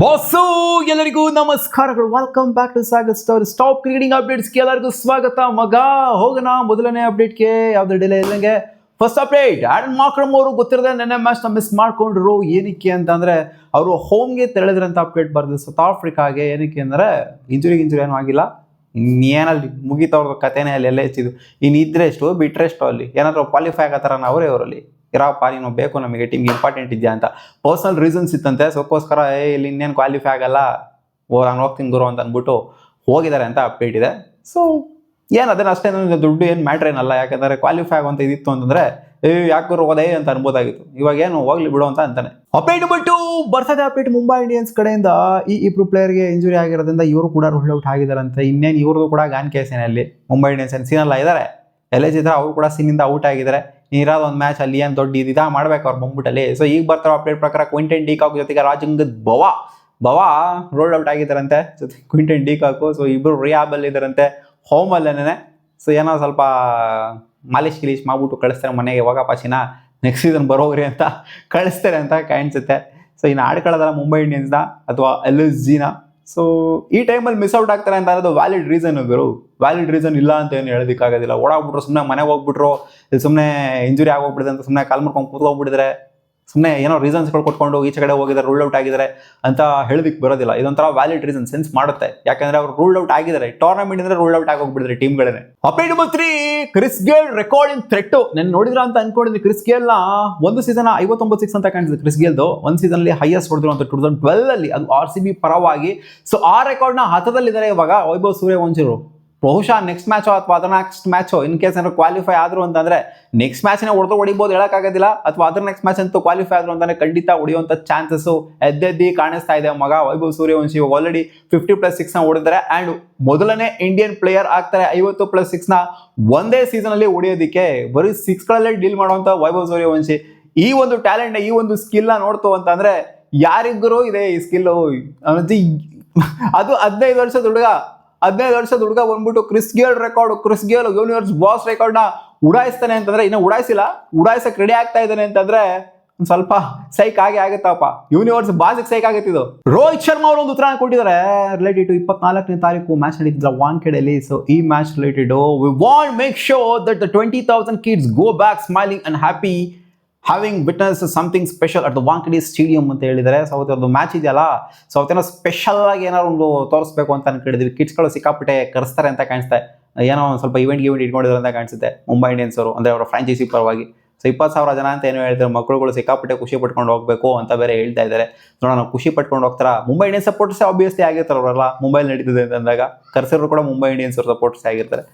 Boss ಎಲ್ಲರಿಗೂ ನಮಸ್ಕಾರಗಳು. Welcome back to Sagar stories. Top cricketing ಅಪ್ಡೇಟ್ಸ್ಗೆ ಎಲ್ಲರಿಗೂ ಸ್ವಾಗತ. ಹೋಗೋಣ ಮೊದಲನೇ ಅಪ್ಡೇಟ್ಗೆ. ಯಾವ್ದು ಡಿಲೇ ಇಲ್ಲಂಗೆ ಫಸ್ಟ್ ಅಪ್ಡೇಟ್. ಆಡನ್ ಮಾರ್ಕ್ರಮ್ ಅವರು ಗೊತ್ತಿರದೆ ನೆನ್ನೆ ಮ್ಯಾಚ್ನ ಮಿಸ್ ಮಾಡ್ಕೊಂಡ್ರು. ಏನಕ್ಕೆ ಅಂತಂದ್ರೆ ಅವರು ಹೋಮ್ಗೆ ತೆರಳಿದ್ರಂತ ಅಪ್ಡೇಟ್ ಬರ್ದು ಸೌತ್ ಆಫ್ರಿಕಾಗೆ. ಏನಕ್ಕೆ ಅಂದರೆ ಇಂಜುರಿ ಏನೂ ಆಗಿಲ್ಲ. ಇನ್ನೇನಲ್ಲಿ ಮುಗಿತವ್ರದ್ದು ಕಥೆನೇ ಅಲ್ಲಿ ಎಲ್ಲ ಹೆಚ್ಚಿದ್ದು. ಇನ್ನು ಇದ್ರೆ ಎಷ್ಟು ಬಿಟ್ರೆ ಎಷ್ಟು ಅಲ್ಲಿ ಏನಾದರೂ ಕ್ವಾಲಿಫೈ ಆಗತ್ತಾರ ಅವರೇ ಅವರಲ್ಲಿ ಇರಪ್ಪ ನೀನು ಬೇಕು ನಮಗೆ ಟೀಮ್ಗೆ ಇಂಪಾರ್ಟೆಂಟ್ ಇದೆಯಾ ಅಂತ ಪರ್ಸನಲ್ ರೀಸನ್ಸ್ ಇತ್ತಂತೆ. ಸೋಕ್ಕೋಸ್ಕರ ಇಲ್ಲಿ ಇನ್ನೇನು ಕ್ವಾಲಿಫೈ ಆಗಲ್ಲ ನಾನು ಹೋಗ್ತೀನಿ ಗುರು ಅಂತ ಅಂದ್ಬಿಟ್ಟು ಹೋಗಿದ್ದಾರೆ ಅಂತ ಅಪ್ಡೇಟ್ ಇದೆ. ಸೊ ಏನು ಅದನ್ನ ಅಷ್ಟೇ ದುಡ್ಡು ಏನು ಮ್ಯಾಟ್ರ್ ಏನಲ್ಲ. ಯಾಕಂದರೆ ಕ್ವಾಲಿಫೈ ಆಗುವಂತ ಇದಿತ್ತು ಅಂತಂದರೆ ಯಾಕೆ ಗುರು ಹೋದೇ ಅಂತ ಅನ್ಬೋದಾಗಿತ್ತು. ಇವಾಗ ಏನು ಹೋಗ್ಲಿ ಬಿಡು ಅಂತ ಅಂತಾನೆ. ಅಪ್ಡೇಟ್ ಬಿಟ್ಟು ಬರ್ತದೆ ಅಪ್ಡೇಟ್. ಮುಂಬೈ ಇಂಡಿಯನ್ಸ್ ಕಡೆಯಿಂದ ಇಬ್ರು ಪ್ಲೇಯರ್ಗೆ ಇಂಜುರಿ ಆಗಿರೋದ್ರಿಂದ ಇವರು ಕೂಡ ರೂಲ್ ಔಟ್ ಆಗಿದ್ದಾರಂತೆ. ಇನ್ನೇನು ಇವ್ರದ್ದು ಕೂಡ ಗಾನ್ ಕೇಸೇನೆ ಅಲ್ಲಿ ಮುಂಬೈ ಇಂಡಿಯನ್ಸ್ ಏನು ಸೀನಲ್ಲ ಇದ್ದಾರೆ. ಎಲ್ಲಿದ್ದಾರೆ ಅವರು ಕೂಡ ಸೀನಿಂದ ಔಟ್ ಆಗಿದ್ದಾರೆ. ಇರೋದು ಒಂದು ಮ್ಯಾಚ್ ಅಲ್ಲಿ ಏನು ದೊಡ್ಡ ಇದ ಮಾಡ್ಬೇಕು ಅವ್ರು ಬಂದ್ಬಿಟ್ಟಲ್ಲಿ. ಸೊ ಈಗ ಬರ್ತಾರೋ ಅಪ್ಡೇಟ್ ಪ್ರಕಾರ ಕ್ವಿಂಟನ್ ಡಿಕಾಕ್ ಜೊತೆಗೆ ರಾಜಂಗದ್ ಬವಾ ರೋಲ್ಡ್ ಔಟ್ ಆಗಿದ್ದಾರಂತೆ ಜೊತೆ ಕ್ವಿಂಟನ್ ಡಿಕಾಕು. ಸೊ ಇಬ್ರು ರಿಯಾಬಲ್ ಇದ್ದಾರಂತೆ ಹೋಮಲ್ಲೇನೆ. ಸೊ ಏನೋ ಸ್ವಲ್ಪ ಮಾಲಿಶ್ ಗಿಲೀಶ್ ಮಾಡ್ಬಿಟ್ಟು ಕಳಿಸ್ತಾರೆ ಮನೆಗೆ, ಹೋಗಪ್ಪ ಚಿನ್ನ ನೆಕ್ಸ್ಟ್ ಸೀಸನ್ ಬರೋಗ್ರಿ ಅಂತ ಕಳಿಸ್ತಾರೆ ಅಂತ ಕಾಣಿಸುತ್ತೆ. ಸೊ ಇನ್ನು ಆಡ್ಕೊಳ್ಳೋದಲ್ಲ ಮುಂಬೈ ಇಂಡಿಯನ್ಸ್ನ ಅಥವಾ LSGನ. ಸೊ ಈ ಟೈಮಲ್ಲಿ ಮಿಸ್ ಔಟ್ ಆಗ್ತಾರೆ ಅಂತ ಅನ್ನೋದು ವ್ಯಾಲಿಡ್ ರೀಸನ್. ವ್ಯಾಲಿಡ್ ರೀಸನ್ ಇಲ್ಲ ಅಂತ ಏನು ಹೇಳೋದಕ್ಕಾಗೋದಿಲ್ಲ. ಓಡಾಗ್ಬಿಟ್ರು ಸುಮ್ಮನೆ ಮನೆಗೆ ಹೋಗ್ಬಿಟ್ರು, ಸುಮ್ಮನೆ ಇಂಜುರಿ ಆಗೋಗ್ಬಿಡಿದೆ ಅಂತ ಸುಮ್ಮನೆ ಕಾಲ್ ಮಾಡ್ಕೊಂಡು ಕೂತ್ಕೊಂಡ್ಬಿಟ್ಟಿದ್ರೆ, ಸುಮ್ಮನೆ ಏನೋ ರೀಸನ್ಸ್ಗಳು ಕೊಟ್ಕೊಂಡು ಈಚೆ ಕಡೆ ಹೋಗಿದ್ದಾರೆ ರೂಲ್ ಔಟ್ ಆಗಿದ್ದಾರೆ ಅಂತ ಹೇಳೋದಕ್ಕೆ ಬರೋದಿಲ್ಲ. ಇದೊಂಥರ ವ್ಯಾಲಿಡ್ ರೀಸನ್ ಸೆನ್ಸ್ ಮಾಡುತ್ತೆ. ಯಾಕಂದ್ರೆ ಅವ್ರು ರೂಲ್ ಔಟ್ ಆಗಿದ್ದಾರೆ ಟೂರ್ನಮೆಂಟ್ ಅಂದ್ರೆ ರೂಲ್ ಔಟ್ ಆಗೋಗ್ಬಿಟ್ಟಿದ್ದಾರೆ ಟೀಮ್ಗಳೇ. Update number 3, Chris Gayle recording threat. ನಾನು ನೋಡಿದ್ರ ಅಂತ ಅನ್ಕೊಂಡಿದ್ದೆ. ಕ್ರಿಸ್ ಗೇಲ್ನ ಒಂದು ಸೀಸನ್ 59 ಸಿಕ್ಸ್ ಅಂತ ಕಾಣಿಸಿದೆ. ಕ್ರಿಸ್ ಗೇಲ್ದು ಒಂದು ಸೀಸನ್ ಅಲ್ಲಿ ಹೈಯೆಸ್ಟ್ ಹೊಡೆದ್ರು ಅಂತ 2012 ಅಲ್ಲಿ, ಅದು RCB ಪರವಾಗಿ. ಸೊ ಆ ರೆಕಾರ್ಡ್ನ ಹತ್ತದಲ್ಲಿದ್ದಾರೆ ಇವಾಗ ವೈಭವ್ ಸೂರ್ಯವಂಶಿರು. ಬಹುಶಃ ನೆಕ್ಸ್ಟ್ ಮ್ಯಾಚೋ ಅಥವಾ ಅದರ ನೆಕ್ಸ್ಟ್ ಮ್ಯಾಚೋ ಇನ್ ಕೇಸ್ ಏನಾದ್ರು ಕ್ವಾಲಿಫೈ ಆದ್ರು ಅಂತಂದ್ರೆ ನೆಕ್ಸ್ಟ್ ಮ್ಯಾಚ್ನೇ ಹೊಡಿಬೋದು ಹೇಳಕ್ಕಾಗೋದಿಲ್ಲ. ಅಥವಾ ಅದರ ನೆಕ್ಸ್ಟ್ ಮ್ಯಾಚ್ ಅಂತೂ ಕ್ವಾಲಿಫೈ ಆದ್ರು ಅಂತಂದ್ರೆ ಖಂಡಿತ ಹೊಡೆಯುವಂಥ ಚಾನ್ಸಸ್ ಎದ್ದೆದ್ದಿ ಕಾಣಿಸ್ತಾ ಇದೆ. ಮಗ ವೈಭವ್ ಸೂರ್ಯವಂಶಿ ಇವಾಗ ಆಲ್ರೆಡಿ 50+6 ಹೊಡೆದಿದ್ದಾರೆ. ಅಂಡ್ ಮೊದಲನೇ ಇಂಡಿಯನ್ ಪ್ಲೇಯರ್ ಆಗ್ತಾರೆ 50+6 ಒಂದೇ ಸೀಸನ್ ಅಲ್ಲಿ ಹೊಡೆಯೋದಿಕ್ಕೆ. ಬರೀ 6ಗಳಲ್ಲೇ ಡೀಲ್ ಮಾಡುವಂತ ವೈಭವ್ ಸೂರ್ಯವಂಶಿ ಈ ಒಂದು ಟ್ಯಾಲೆಂಟ್, ಈ ಒಂದು ಸ್ಕಿಲ್ ನೋಡ್ತು ಅಂತಂದ್ರೆ ಯಾರಿಗೂ ಇದೆ ಈ ಸ್ಕಿಲ್. ಅದು 15 ವರ್ಷದ ಹುಡುಗ ಬಂದ್ಬಿಟ್ಟು ಕ್ರಿಸ್ ಗೇಲ್ ಯೂನಿವರ್ಸ್ ಬಾಸ್ ರೆಕಾರ್ಡ್ನ ಉಡಾಯಿಸ್ತಾನೆ ಅಂತಂದ್ರೆ, ಇನ್ನು ಉಡಾಯಿಸಕ್ ರೆಡಿ ಆಗ್ತಾ ಇದ್ದಾನೆ ಅಂತಂದ್ರೆ ಒಂದು ಸ್ವಲ್ಪ ಸೈಕ್ ಆಗುತ್ತಪ್ಪ. ಯೂನಿವರ್ಸ್ ಬಾಸ್ಗೆ ಸೈಕ್ ಆಗುತ್ತಿದ್ದು. ರೋಹಿತ್ ಶರ್ಮಾ ಅವರು ಒಂದು ಉತ್ತರ ಕೊಟ್ಟಿದ್ದಾರೆ ರಿಲೇಟೆಡ್ ಟು 24ನೇ ತಾರೀಕು ಮ್ಯಾಚ್ ನಡೀತಿದ್ರ ವಾಂಖೇಡೆಯಲ್ಲಿ. ಸೊ ಈ match related we want make sure that the 20,000 kids go back smiling and happy having witnessed something special at the Wankhede Stadium ಅಂತ ಹೇಳಿದ್ದಾರೆ. ಸೊ ಅವತ್ತೊಂದು ಮ್ಯಾಚ್ ಇದೆಯಲ್ಲ, ಸೊ ಅವತ್ತೇನೋ ಸ್ಪೆಷಲ್ ಆಗಿ ಏನಾದ್ರು ಒಂದು ತೋರಿಸ್ಬೇಕು ಅಂತ ಅನ್ಕೊಂಡಿದ್ವಿ. ಕಿಡ್ಸ್ಗಳು ಸಿಕ್ಕಾಪಟ್ಟೆ ಕರೆಸ್ತಾರೆ ಅಂತ ಕಾಣಿಸುತ್ತೆ. ಏನೋ ಒಂದು ಸ್ವಲ್ಪ ಇವೆಂಟ್ ಇಟ್ಕೊಂಡಿದ್ರು ಅಂತ ಕಾಣಿಸುತ್ತೆ ಮುಂಬೈ ಇಂಡಿಯನ್ಸ್ ಅವರು, ಅಂದರೆ ಅವರ ಫ್ರಾಂಚೈಸಿ ಪರವಾಗಿ. ಸೊ 20,000 ಜನ ಅಂತ ಏನೋ ಹೇಳ್ತಾರೆ. ಮಕ್ಕಳುಗಳು ಸಿಕ್ಕಾಪಟ್ಟೆ ಖುಷಿ ಪಟ್ಕೊಂಡು ಹೋಗ್ಬೇಕು ಅಂತ ಬೇರೆ ಹೇಳ್ತಾ ಇದ್ದಾರೆ. ನೋಡೋಣ ಖುಷಿ ಪಟ್ಕೊಂಡು ಹೋಗ್ತಾರ. ಮುಂಬೈ ಇಂಡಿಯನ್ಸ್ ಸಪೋರ್ಟರ್ಸ್ ಆಬ್ವಿಯಸ್ಲಿ ಆಗಿರ್ತಾರೆ ಅವರೆಲ್ಲ. ಮುಂಬೈಲಿ ನಡೀತಿದೆ ಅಂದಾಗ ಕರ್ಸರು ಕೂಡ ಮುಂಬೈ ಇಂಡಿಯನ್ಸ್ ಅವ್ರ ಸಪೋರ್ಟರ್ಸ್ ಆಗಿರ್ತಾರೆ.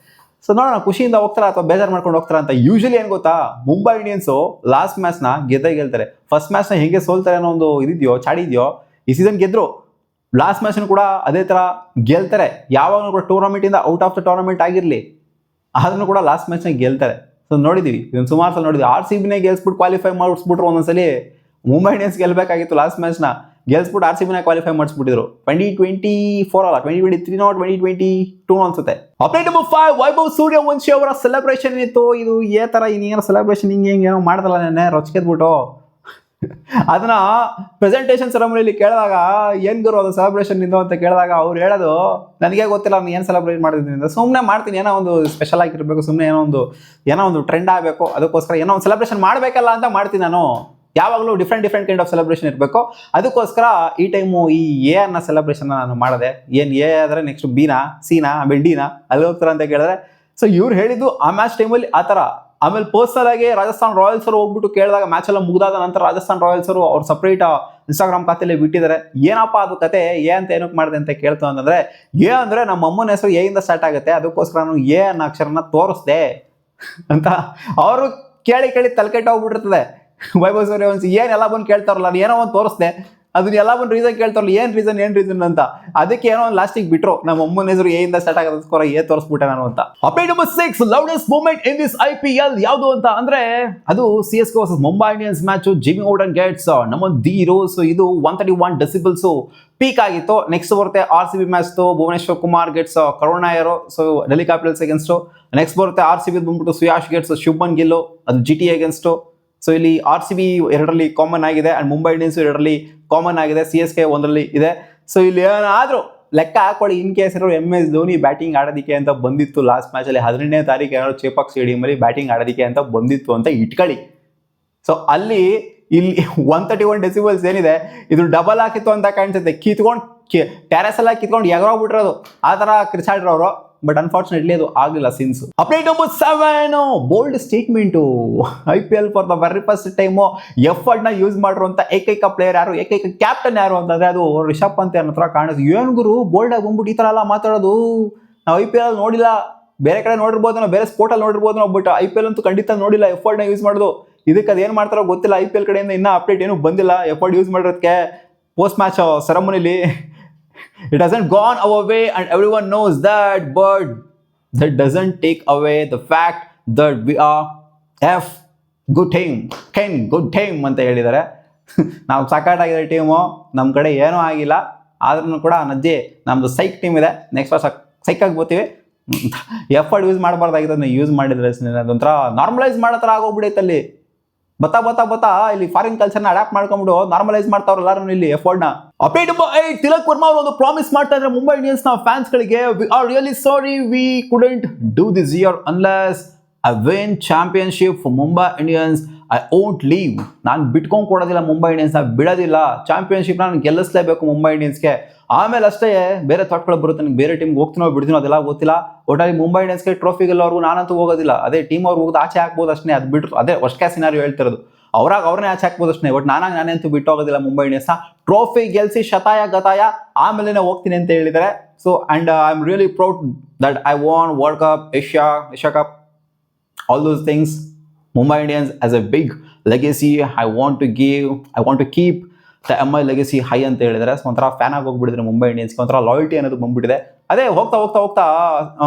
ಸೊ ನೋಡೋಣ ಖುಷಿಯಿಂದ ಹೋಗ್ತಾರ ಅಥವಾ ಬೇಜಾರು ಮಾಡ್ಕೊಂಡು ಹೋಗ್ತಾರ ಅಂತ. ಯೂಶಲಿ ಏನು ಗೊತ್ತಾ, ಮುಂಬೈ ಇಂಡಿಯನ್ಸು ಲಾಸ್ಟ್ ಮ್ಯಾಚ್ನ ಗೆಲ್ತಾರೆ. ಫಸ್ಟ್ ಮ್ಯಾಚ್ನ ಹೆಂಗೆ ಸೋಲ್ತಾರೆ ಅನ್ನೋ ಒಂದು ಇದಿದೆಯೋ ಚಾಡಿದೆಯೋ. ಈ ಸೀಸನ್ ಗೆದ್ರು, ಲಾಸ್ಟ್ ಮ್ಯಾಚ್ನ ಕೂಡ ಅದೇ ಥರ ಗೆಲ್ತಾರೆ. ಯಾವಾಗಲೂ ಕೂಡ ಟೂರ್ನಮೆಂಟಿಂದ ಔಟ್ ಆಫ್ ದ ಟೂರ್ನಮೆಂಟ್ ಆಗಿರಲಿ, ಅದನ್ನು ಕೂಡ ಲಾಸ್ಟ್ ಮ್ಯಾಚ್ನ ಗೆಲ್ತಾರೆ. ಸೊ ನೋಡಿದ್ದೀವಿ, ಇದನ್ನು ಸುಮಾರು ಸಲ ನೋಡಿದ್ವಿ. RCBನೇ ಗೆಲ್ಸ್ಬಿಟ್ಟು ಕ್ವಾಲಿಫೈ ಮಾಡಿಸ್ಬಿಟ್ರು. ಒಂದೊಂದ್ಸಲಿ ಮುಂಬೈ ಇಂಡಿಯನ್ಸ್ ಗೆಲ್ಬೇಕಾಗಿತ್ತು ಲಾಸ್ಟ್ ಮ್ಯಾಚ್ನ, ಗೆಲ್ಸ್ಬಿಟ್ಟು RCBನ ಕ್ವಾಲಿಫೈ ಮಾಡಿಸ್ಬಿಟ್ಟಿದ್ರು. 2024 ಅಲ್ಲ, 2023 2022 ಅನ್ಸುತ್ತೆ. ಅಪ್ಡೇಟ್ ನಂಬರ್ 5, ವೈಭವ್ ಸೂರ್ಯವಂಶಿ ಅವರ ಸೆಲೆಬ್ರೇಷನ್ ಇತ್ತು. ಇದು ಥರ ಇನ್ನೇನೋ ಸೆಲೆಬ್ರೇಷನ್ ಹಿಂಗೇನೋ ಮಾಡ್ದಲ್ಲ ನೆನ್ನೆ ರೊಚ್ಕೆದ್ಬಿಟ್ಟು. ಅದನ್ನ ಪ್ರೆಸೆಂಟೇಷನ್ ಸೆರೆಮನಿಲಿ ಕೇಳಿದಾಗ ಏನ್ ಗುರು ಅದು ಸೆಲೆಬ್ರೇಷನ್ ನಿಂದು ಅಂತ ಕೇಳಿದಾಗ ಅವ್ರು ಹೇಳೋದು ನನಗೆ ಗೊತ್ತಿಲ್ಲ ನಾನು ಏನು ಸೆಲೆಬ್ರೇಟ್ ಮಾಡಿದ್ದೀನಿ ಅಂತ. ಸುಮ್ಮನೆ ಮಾಡ್ತೀನಿ, ಏನೋ ಒಂದು ಸ್ಪೆಷಲ್ ಆಗಿರಬೇಕು, ಸುಮ್ಮನೆ ಏನೋ ಒಂದು ಟ್ರೆಂಡ್ ಆಗಬೇಕು, ಅದಕ್ಕೋಸ್ಕರ ಏನೋ ಒಂದು ಸೆಲೆಬ್ರೇಷನ್ ಮಾಡಬೇಕಲ್ಲ ಅಂತ ಮಾಡ್ತೀನಿ ನಾನು. ಯಾವಾಗಲೂ ಡಿಫ್ರೆಂಟ್ ಕೈಂಡ್ ಆಫ್ ಸೆಲೆಬ್ರೇಷನ್ ಇರಬೇಕು. ಅದಕ್ಕೋಸ್ಕರ ಈ ಟೈಮು ಈ ಅನ್ನೋ ಸೆಲೆಬ್ರೇಷನ್ ನಾನು ಮಾಡಿದೆ. ಏನು ಆದರೆ ನೆಕ್ಸ್ಟ್ ಬಿನಾ ಸಿನಾ ಆಮೇಲೆ ಡಿನಾ ಅಲ್ಲಿ ಹೋಗ್ತಾರೆ ಅಂತ ಕೇಳಿದ್ರೆ, ಸೊ ಇವ್ರು ಹೇಳಿದ್ದು ಆ ಮ್ಯಾಚ್ ಟೈಮಲ್ಲಿ ಆ ಥರ. ಆಮೇಲೆ ಪರ್ಸನಲ್ ಆಗಿ ರಾಜಸ್ಥಾನ್ ರಾಯಲ್ಸ್ ಅವರು ಹೋಗ್ಬಿಟ್ಟು ಕೇಳಿದಾಗ ಮ್ಯಾಚ್ ಎಲ್ಲ ಮುಗಿದಾದ ನಂತರ ರಾಜಸ್ಥಾನ್ ರಾಯಲ್ಸ್ ಅವರು ಅವ್ರು ಸಪ್ರೇಟ್ ಇನ್ಸ್ಟಾಗ್ರಾಮ್ ಖಾತೆಯಲ್ಲಿ ಬಿಟ್ಟಿದ್ದಾರೆ. ಏನಪ್ಪ ಅದು ಕತೆ, ಏನಂತ ಏನಕ್ಕೆ ಮಾಡಿದೆ ಅಂತ ಕೇಳ್ತು ಅಂತಂದ್ರೆ, ಅಂದರೆ ನಮ್ಮ ಅಮ್ಮನ ಹೆಸರು ಇಂದ ಸ್ಟಾರ್ಟ್ ಆಗುತ್ತೆ, ಅದಕ್ಕೋಸ್ಕರ ನಾನು ಅನ್ನೋ ಅಕ್ಷರನ ತೋರಿಸ್ದೆ ಅಂತ ಅವರು ಕೇಳಿ ತಲೆಕೆಟ್ಟು ಹೋಗ್ಬಿಟ್ಟಿರ್ತದೆ. ವೈಭವ್ ಸೂರ್ಯವಂಶಿ ಏನೆಲ್ಲ ಬಂದು ಕೇಳ್ತಾರಲ್ಲ, ನಾನು ಏನೋ ಒಂದು ತೋರಿಸ್ದೆ, ಅದನ್ನ ಎಲ್ಲ ಬಂದು ರೀಸನ್ ಕೇಳ್ತಾರಲ್ಲ, ಏನ್ ರೀಸನ್ ಅಂತ. ಅದಕ್ಕೆ ಏನೋ ಒಂದು ಲಾಸ್ಟಿಗೆ ಬಿಟ್ರು, ನಮ್ಮ ಅಮ್ಮನ ಹೆಸರು ಇಂದ ಸ್ಟಾರ್ಟ್ ಆಗೋದಕ್ಕೋಸ್ಕರ ತೋರಿಸ್ಬಿಟ್ಟೆ ನಾನು ಅಂತ. Update number 6, loudest moment in this IPL ಯಾವುದು ಅಂತ ಅಂದ್ರೆ ಅದು CSK versus Mumbai Indians match. Jamie Overton gets ನಮ್ಮ ಧೀರೋ. ಸೊ ಇದು 131 ಡೆಸಿಬಲ್ಸ್ ಪೀಕ್ ಆಗಿತ್ತು. ನೆಕ್ಸ್ಟ್ ಬರುತ್ತೆ RCB match, Bhuvneshwar Kumar gets Karun Nair, so Delhi Capitals against. Next ಬರುತ್ತೆ RCB ಬಂದ್ಬಿಟ್ಟು ಸುಯಾಶ್ ಗೆಟ್ಸ್ ಶುಭ್ಮನ್ ಗಿಲ್, ಅದು GT ಅಗೇನ್ಸ್ಟ್. ಸೊ ಇಲ್ಲಿ RCB 2ರಲ್ಲಿ ಕಾಮನ್ ಆಗಿದೆ ಅಂಡ್ ಮುಂಬೈ ಇಂಡಿಯನ್ಸ್ 2ರಲ್ಲಿ ಕಾಮನ್ ಆಗಿದೆ, CSK 1ರಲ್ಲಿ ಇದೆ. ಸೊ ಇಲ್ಲಿ ಏನಾದ್ರೂ ಲೆಕ್ಕ ಹಾಕೊಳ್ಳಿ, ಇನ್ ಕೇಸ್ ಇರೋ MS ಧೋನಿ ಬ್ಯಾಟಿಂಗ್ ಆಡೋದಕ್ಕೆ ಅಂತ ಬಂದಿತ್ತು ಲಾಸ್ಟ್ ಮ್ಯಾಚಲ್ಲಿ 18ನೇ ತಾರೀಕು ಏನಾದ್ರು ಚೇಪಾಕ್ ಸ್ಟೇಡಿಯಂ ಬ್ಯಾಟಿಂಗ್ ಆಡೋದಕ್ಕೆ ಅಂತ ಬಂದಿತ್ತು ಅಂತ ಇಟ್ಕೊಳ್ಳಿ. ಸೊ ಅಲ್ಲಿ ಇಲ್ಲಿ 131 ಡೆಸಿಬಲ್ಸ್ ಏನಿದೆ ಇದು ಡಬಲ್ ಹಾಕಿತ್ತು ಅಂತ ಕಾಣಿಸುತ್ತೆ. ಕಿತ್ಕೊಂಡು ಟ್ಯಾರಸ್ ಎಲ್ಲ ಕಿತ್ಕೊಂಡು ಎಗರೋಗ್ಬಿಟ್ಟಿರೋದು ಆ ತರ ಕಿರ್ಚಾಡ್ರು ಅವರು. ಬಟ್ ಅನ್ಫಾರ್ಚುನೇಟ್ಲಿ ಅದು ಆಗಲಿಲ್ಲ since. Update number 7, bold statement. IPL for the very first time F1 use ಮಾಡಿರುವಂತ ಏಕೈಕ ಪ್ಲೇಯರ್ ಯಾರು, ಏಕೈಕ ಕ್ಯಾಪ್ಟನ್ ಯಾರು ಅಂತಂದ್ರೆ ಅದು ರಿಷಬ್ ಪಂತ್ ಅನ್ನೋ ಹತ್ರ ಕಾಣಿಸ್ತು. ಏನ್ ಗುರು ಬೋಲ್ಡ್ ಆಗಿ ಬಂದ್ಬಿಟ್ಟು ಈ ತರ ಎಲ್ಲ ಮಾತಾಡೋದು, ನಾವು IPL ನೋಡಿಲ್ಲ, ಬೇರೆ ಕಡೆ ನೋಡಿರ್ಬೋದು ನಾವು, ಬೇರೆ ಸ್ಪೋರ್ಟ್ ಅಲ್ಲಿ ನೋಡಿರ್ಬೋದು ನಾವು, ಬಟ್ IPL ಅಂತೂ ಖಂಡಿತ ನೋಡಿಲ್ಲ F1 ಯೂಸ್ ಮಾಡೋದು. ಇದಕ್ಕೆ ಅದೇನ್ ಮಾಡ್ತಾರೋ ಗೊತ್ತಿಲ್ಲ, IPL ಕಡೆಯಿಂದ ಇನ್ನೂ ಅಪ್ಡೇಟ್ ಏನೂ ಬಂದಿಲ್ಲ F1 ಯೂಸ್ ಮಾಡಿರೋದಕ್ಕೆ. ಪೋಸ್ಟ್ ಮ್ಯಾಚ್ ಸೆರೆಮನಿಲಿ it hasn't gone our way and everyone knows that, but that doesn't take away the fact that we are good team ಅಂತ ಹೇಳಿದ್ದಾರೆ. ನಾವು ಸಕಾಟಾಗಿದೆ ಟೀಮು, ನಮ್ಮ ಕಡೆ ಏನೂ ಆಗಿಲ್ಲ, ಆದ್ರೂ ಕೂಡ ನಜ್ಜಿ ನಮ್ದು ಸೈಕ್ ಟೀಮ್ ಇದೆ, ನೆಕ್ಸ್ಟ್ ವರ್ಷ ಸೈಕಾಗಿ ಬರ್ತೀವಿ. F1 ಯೂಸ್ ಮಾಡಬಾರ್ದಾಗಿದೆ, ಅದನ್ನ ಯೂಸ್ ಮಾಡಿದ್ರೆ ಅದೊಂಥರ ನಾರ್ಮಲೈಸ್ ಮಾಡೋ ಥರ ಆಗೋಗ್ಬಿಡೈತೆ. ಅಲ್ಲಿ ಬತ್ತಾ ಇಲ್ಲಿ ಫಾರಿನ್ ಕಲ್ಚರ್ನ ಅಡಾಪ್ಟ್ ಮಾಡ್ಕೊಂಡ್ಬಿಟ್ಟು ನಾರ್ಮಲೈಸ್ ಮಾಡ್ತಾವ್ರಲ್ಲ ಇಲ್ಲಿ F1 ನ. ಅಪ್ಡೇಟ್ ನಂಬರ್ 8, ತಿಲಕ್ ವರ್ಮಾ ಅವರು ಒಂದು ಪ್ರಾಮಿಸ್ ಮಾಡ್ತಾ ಇದ್ದಾರೆ ಮುಂಬೈ ಇಂಡಿಯನ್ಸ್ ನ ಫ್ಯಾನ್ಸ್ ಗಳಿಗೆ. We are really sorry, V couldn't do this year unless I win championship for Mumbai Indians. I won't leave. ನಾನು ಬಿಟ್ಕೊಂಡು ಕೊಡೋದಿಲ್ಲ ಮುಂಬೈ ಇಂಡಿಯನ್ಸ್ನ, ಬಿಡೋದಿಲ್ಲ. ಚಾಂಪಿಯನ್ಶಿಪ್ ನಾನು ಗೆಲ್ಲಿಸಲೇಬೇಕು ಮುಂಬೈ ಇಂಡಿಯನ್ಸ್ಗೆ. ಆಮೇಲೆ ಅಷ್ಟೇ ಬೇರೆ ಥಾಟ್ಗಳು ಬರುತ್ತೆ, ನನಗೆ ಬೇರೆ ಟೀಮ್ಗೆ ಹೋಗ್ತೀನೋ ಬಿಡ್ತೀನೋ ಅದೆಲ್ಲ ಗೊತ್ತಿಲ್ಲ. ಒಟ್ಟಾಗಿ ಮುಂಬೈ ಇಂಡಿಯನ್ಸ್ಗೆ ಟ್ರೋಫಿ ಗೆಲ್ಲೋರ್ಗು ನಾನಂತೂ ಹೋಗೋದಿಲ್ಲ. ಅದೇ ಟೀಮ್ ಅವ್ರು ಹೋಗೋದು ಆಚೆ ಹಾಕ್ಬೋದು ಅಷ್ಟೇ, ಅದು ಬಿಟ್ಟರು ಅದೇ ವರ್ಸ್ಟ್ ಕ್ಯಾಸ್ ಸಿನಾರಿಯೋ ಹೇಳ್ತಿರೋದು. ಅವ್ರನ್ನೇ ಆಚೆ ಹಾಕ್ಬೋದು ಅಷ್ಟೇ, ಬಟ್ ನಾನಂತೂ ಬಿಟ್ಟು ಹೋಗೋದಿಲ್ಲ ಮುಂಬೈ ಇಂಡಿಯನ್ಸ್ನ. ಟ್ರೋಫಿ ಗೆಲ್ಸಿ ಶತಾಯ ಗತಾಯ ಆಮೇಲೆ ಹೋಗ್ತೀನಿ ಅಂತ ಹೇಳಿದ್ದಾರೆ. So and I am really proud that I von world cup, Asia cup, all those things. Mumbai Indians as a big legacy, I want to keep the MI legacy high ಅಂತ ಹೇಳಿದರೆ. So ಒಂಥರ fan ಆಗಿ ಹೋಗ್ಬಿಟ್ಟಿದ್ರೆ ಮುಂಬೈ ಇಂಡಿಯನ್ಸ್ಗೆ, ಒಂಥರ loyalty ಅನ್ನೋದು ಬಂದ್ಬಿಟ್ಟಿದೆ. ಅದೇ ಹೋಗ್ತಾ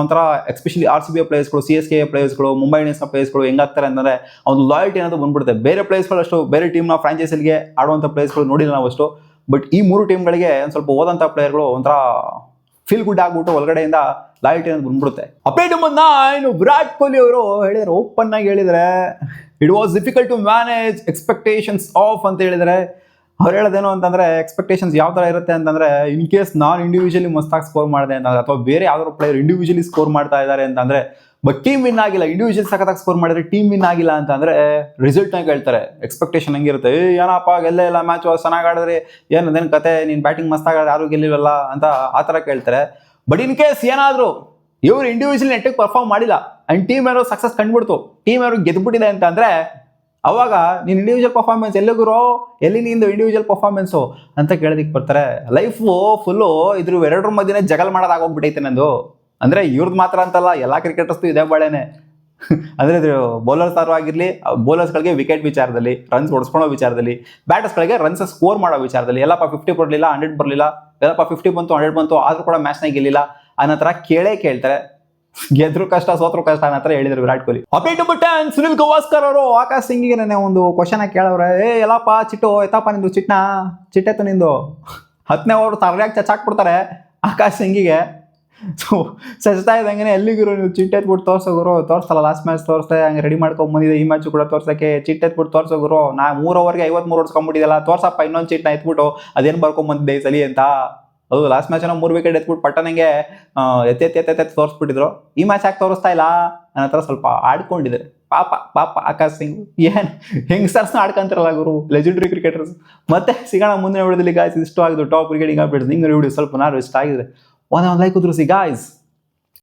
ಒಂಥರ ಎಸ್ಪೆಷಲಿ RCB ಪ್ಲೇಯರ್ಸ್ಗಳು, CSK ಪ್ಲೇಯರ್ಸ್ಗಳು, ಮುಂಬೈ ಇಂಡಿಯನ್ಸ್ನ ಪ್ಲೇಯರ್ಸ್ಗಳು ಹೆಂಗಾಗ್ತಾರೆ ಅಂದರೆ ಒಂದು ಲಾಯಲ್ಟಿ ಅನ್ನೋದು ಬಂದ್ಬಿಡುತ್ತೆ. ಬೇರೆ ಪ್ಲೇಯರ್ಸ್ಗಳು ಅಷ್ಟು ಬೇರೆ ಟೀಮ್ನ ಫ್ರಾಂಚೈಸಿಗೆ ಆಡುವಂಥ ಪ್ಲೇಯರ್ಸ್ಗಳು ನೋಡಿಲ್ಲ ನಾವು ಅಷ್ಟು, ಬಟ್ ಈ 3 ಟೀಮ್ಗಳಿಗೆ ಒಂದು ಸ್ವಲ್ಪ ಹೋದಂಥ ಪ್ಲೇಯರ್ಗಳು ಒಂಥರ ಫೀಲ್ ಗುಡ್ ಆಗ್ಬಿಟ್ಟು ಒಳಗಡೆಯಿಂದ ಲಾಯಲ್ಟಿ ಅನ್ನೋದು ಬಂದ್ಬಿಡುತ್ತೆ. ಅಪ್ಡೇಟ್ ನಂಬರ್ 9, ವಿರಾಟ್ ಕೊಹ್ಲಿ ಅವರು ಹೇಳಿದರೆ, ಓಪನ್ ಆಗಿ ಹೇಳಿದರೆ, it was difficult to manage expectations of ಅಂತ ಹೇಳಿದರೆ. ಅವ್ರು ಹೇಳೋದೇನು ಅಂತಂದರೆ, ಎಕ್ಸ್ಪೆಕ್ಟೇಷನ್ಸ್ ಯಾವ ಥರ ಇರುತ್ತೆ ಅಂತಂದರೆ, ಇನ್ ಕೇಸ್ ನಾನು ಇಂಡಿವಿಜುವಲಿ ಮಸ್ತಾಗಿ ಸ್ಕೋರ್ ಮಾಡಿದೆ ಅಂತಂದರೆ, ಅಥವಾ ಬೇರೆ ಯಾವ್ದಾದ್ರು ಪ್ಲೇಯರ್ ಇಂಡಿವಿಜುವಲಿ ಸ್ಕೋರ್ ಮಾಡ್ತಾ ಇದ್ದಾರೆ ಅಂತಂದರೆ, ಬಟ್ ಟೀಮ್ ವಿನ್ ಆಗಿಲ್ಲ, ಇಂಡಿವಿಜುವಲ್ ಸಖತ್ತಾಗಿ ಸ್ಕೋರ್ ಮಾಡಿದ್ರೆ ಟೀಮ್ ವಿನ್ ಆಗಿಲ್ಲ ಅಂತಂದರೆ ರಿಸಲ್ಟ್ನಾಗ ಹೇಳ್ತಾರೆ. ಎಕ್ಸ್ಪೆಕ್ಟೇಷನ್ ಹಂಗಿರುತ್ತೆ, ಏನಪ್ಪ ಗೆಲ್ಲೇ ಇಲ್ಲ ಮ್ಯಾಚ್, ಚೆನ್ನಾಗಿ ಆಡಿದ್ರೆ ಏನದೇನು ಕತೆ, ನೀನು ಬ್ಯಾಟಿಂಗ್ ಮಸ್ತಾಗಿ ಆಡಿದ್ರೆ ಯಾರು ಗೆಲ್ಲಿವಲ್ಲ ಅಂತ ಆ ಥರ ಕೇಳ್ತಾರೆ. ಬಟ್ ಇನ್ ಕೇಸ್ ಏನಾದರೂ ಇವರು ಇಂಡಿವಿಜುವಲ್ ನೆಟ್ಟಿಗೆ ಪರ್ಫಾರ್ಮ್ ಮಾಡಿಲ್ಲ ಆ್ಯಂಡ್ ಟೀಮ್ ಏನೋ ಸಕ್ಸಸ್ ಕಂಡುಬಿಡ್ತು, ಟೀಮ್ ಏನೋ ಗೆದ್ದುಬಿಟ್ಟಿದೆ ಅಂತಂದರೆ, ಅವಾಗ ನೀನು ಇಂಡಿವಿಜುವಲ್ ಪರ್ಫಾರ್ಮೆನ್ಸ್ ಎಲ್ಲಿ ನಿಂದು ಇಂಡಿವಿಜುವಲ್ ಪರ್ಫಾರ್ಮೆನ್ಸು ಅಂತ ಕೇಳೋದಕ್ಕೆ ಬರ್ತಾರೆ. ಲೈಫು ಫುಲ್ಲು ಎರಡರ ಮಧ್ಯೆ ಜಗಲ್ ಮಾಡೋದಾಗೋಗ್ಬಿಟ್ಟೈತೆ ನಂದು. ಅಂದರೆ ಇವ್ರದ್ದು ಮಾತ್ರ ಅಂತಲ್ಲ, ಎಲ್ಲ ಕ್ರಿಕೆಟರ್ಸ್ದು ಇದೇ ಬಾಳೆನೆ. ಅಂದರೆ ಬೌಲರ್ಸ್ ಯಾರು ಆಗಿರಲಿ, ಬೌಲರ್ಸ್ಗಳಿಗೆ ವಿಕೆಟ್ ವಿಚಾರದಲ್ಲಿ, ರನ್ಸ್ ಹೊಡ್ಸ್ಕೊಳೋ ವಿಚಾರದಲ್ಲಿ, ಬ್ಯಾಟರ್ಸ್ಗಳಿಗೆ ರನ್ಸ್ ಸ್ಕೋರ್ ಮಾಡೋ ವಿಚಾರದಲ್ಲಿ, ಎಲ್ಲಪ್ಪ 50 ಬರಲಿಲ್ಲ, 100 ಬರಲಿಲ್ಲ, ಎಲ್ಲಪ್ಪ 50 ಬಂತು, 100 ಬಂತು, ಆದರೂ ಕೂಡ ಮ್ಯಾಚ್ನಾಗ ಗೆಲ್ಲಿಲ್ಲ ಅನ್ನೋ ಥರ ಕೇಳ್ತಾರೆ. ಗೆದ್ರು ಕಷ್ಟ, ಸೋತ್ರು ಕಷ್ಟ ಅನ್ನೋ ಥರ ಹೇಳಿದ್ರು ವಿರಾಟ್ ಕೊಹ್ಲಿ. ಅಪ್ಡೇಟ್ ನಂಬರ್ 10, ಸುನಿಲ್ ಗವಾಸ್ಕರ್ ಅವರು ಆಕಾಶ್ ಸಿಂಗಿಗೆ ನೆನೆ ಒಂದು ಕ್ವಶನ್ ಕೇಳವ್ರೆ. ಎಲ್ಲಪ್ಪ ಚಿಟ್ಟು ಎತ್ತಪ್ಪ ನಿಂದು ಚಿಟ್ಟೆತ್ತು ನಿಂದು 10ನೇ ಓವರ್ ತರಲಿಯಾಗಿ ಚಚ್ಚಾಕ್ಬಿಡ್ತಾರೆ ಆಕಾಶ್ ಸಿಂಗಿಗೆ. ಸೊ ಸಚ್ತಾ ಇದ್ದಂಗೆ ಎಲ್ಲಿಗಿರು ನೀವು ಚಿಟ್ಟೆತ್ಬಿಟ್ಟು ತೋರ್ಸೋಗುರು, ತೋರಿಸ್ತಲ್ಲ ಲಾಸ್ಟ್ ಮ್ಯಾಚ್ ತೋರಿಸ್ದೆ, ಹಂಗೆ ರೆಡಿ ಮಾಡ್ಕೊಂಡು ಬಂದಿದೆ ಈ ಮ್ಯಾಚು ಕೂಡ ತೋರ್ಸೋಕ್ಕೆ. ಚಿಟ್ಟೆತ್ಬಿಟ್ಟು ತೋರ್ಸೋಗುರು, ನಾ 3 ಓವರ್ಗೆ 53 ಹೊಡ್ಸ್ಕೊಂಡ್ಬಿಟ್ಟಿದ್ದಲ್ಲ, ತೋರ್ಸಪ್ಪ ಇನ್ನೊಂದು ಚಿಟ್ಟನ ಎತ್ಬಿಟ್ಟು ಅದೇನು ಬರ್ಕೊಂಬಂದಿದ್ದೆ ಈ ಸಲಿ ಅಂತ. ಹೌದು, ಲಾಸ್ಟ್ ಮ್ಯಾಚ್ 3 ವಿಕೆಟ್ ಎತ್ಬಿಟ್ಟು ಪಟ್ಟನಂಗೆ ಎತ್ತೆತ್ತಿ ತೋರಿಸ್ಬಿಟ್ಟಿದ್ರು. ಈ ಮ್ಯಾಚ್ ಯಾಕೆ ತೋರಿಸ್ತಾ ಇಲ್ಲ ಅನ್ನೋ ಥರ ಸ್ವಲ್ಪ ಆಡ್ಕೊಂಡಿದ್ದಾರೆ. ಪಾಪ ಆಕಾಶ್ ಸಿಂಗ್. ಏನು ಹೆಂಗ್ಸರ್ಸ್ನ ಆಡ್ಕೊಂತಾರಲ್ಲ ಗುರು, ಲೆಜೆಂಡ್ರಿ ಕ್ರಿಕೆಟರ್ಸ್. ಮತ್ತೆ ಸಿಗೋಣ ಮುಂದಿನ ವಿಡಿಯೋದಲ್ಲಿ ಗಾಯ್ಸ್. ಇಷ್ಟ ಆಗಿದ್ದು ಟಾಪ್ ಕ್ರಿಕೆಟಿಂಗ್ ಅಪ್ಡೇಟ್ಸ್. ನಿಂಗೆ ವಿಡಿಯೋ ಸ್ವಲ್ಪ ಇಷ್ಟ ಆಗಿದೆ, ಒಂದು ಲೈಕ್ ಉದ್ರಿಸಿ ಗಾಯ್ಸ್.